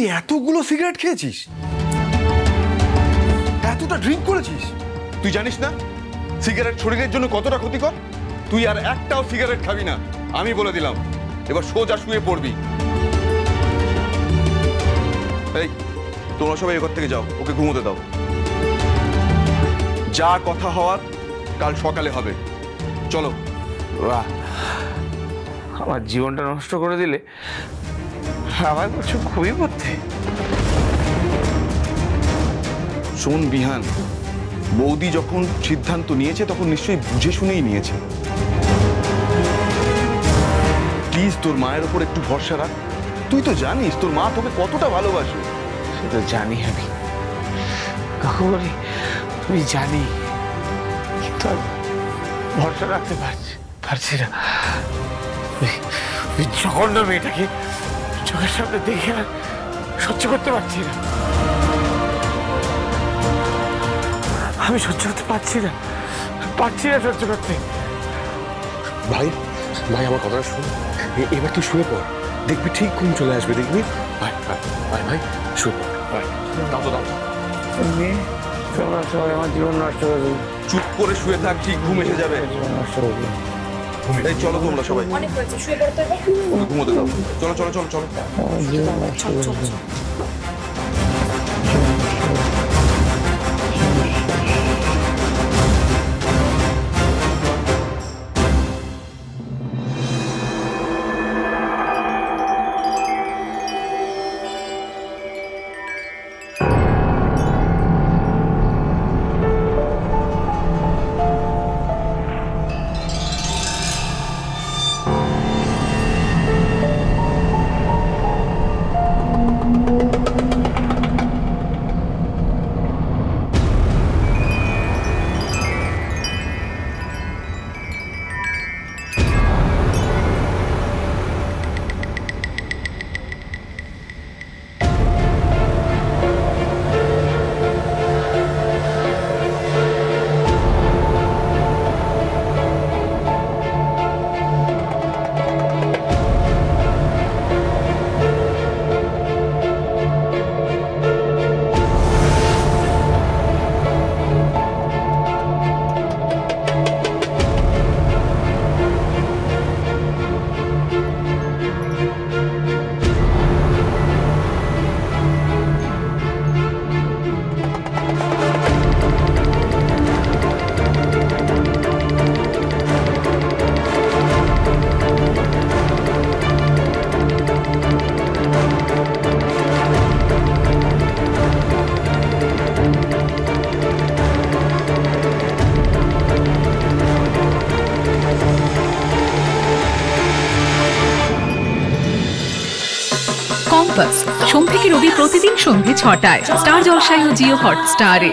তুই এতগুলো সিগারেট খেয়েছিস, এতটা ড্রিঙ্ক করেছিস? তুই জানিস না সিগারেট শরীরের জন্য কতটা ক্ষতিকর? তুই আর একটাও সিগারেট খাবি না, আমি বলে দিলাম। এবার সোজা শুয়ে পড়বি। এই তোমরা সবাই এ ঘর থেকে যাও, ওকে ঘুমোতে দাও। যা কথা হওয়ার কাল সকালে হবে। চলো। বাহ, আমার জীবনটা নষ্ট করে দিলে। আমার কিছু খুবই পড়তে। শোন বিহান, বৌদি যখন সিদ্ধান্ত নিয়েছে তখন নিশ্চয়ই বুঝে শুনেই নিয়েছে। প্লিজ তোর মায়ের উপর একটু ভরসা রাখ। তুই তো জানিস তোর মা তোকে কতটা ভালোবাসে। সেটা জানি আমি কাকুমণি, তুমি জানি, কিন্তু ভরসা রাখতে পারছি না। ওই জঘন্য মেয়েটাকে চোখের সামনে দেখে আর সহ্য করতে পারছি না। আমি সহ্য করতে পারছি না সহ্য করতে। ভাই ভাই আমার কথাটা শোন, এবার তুই শুয়ে পড়, দেখবি ঠিক ঘুম চলে আসবে, দেখবি। ভাই ভাই ভাই ভাই শুয়ে পড়, ভাই দাও তো দাও। তোমরা সবাই আমার জীবন নষ্ট করে দেবে। চুপ করে শুয়ে থাক, ঠিক ঘুম এসে যাবে। জীবন নষ্ট করে দেবে। এই চলো তোমরা সবাই, অনেক হয়েছে, শুয়ে পড়তে হবে। ঘুমোতে দাও। চলো চলো চলো চলো। আমার জীবন নষ্ট করে দেবে। কম্পাস সোম থেকে রবি প্রতিদিন সন্ধ্যে ৬টায় স্টার জলসায় ও জিও হটস্টারে।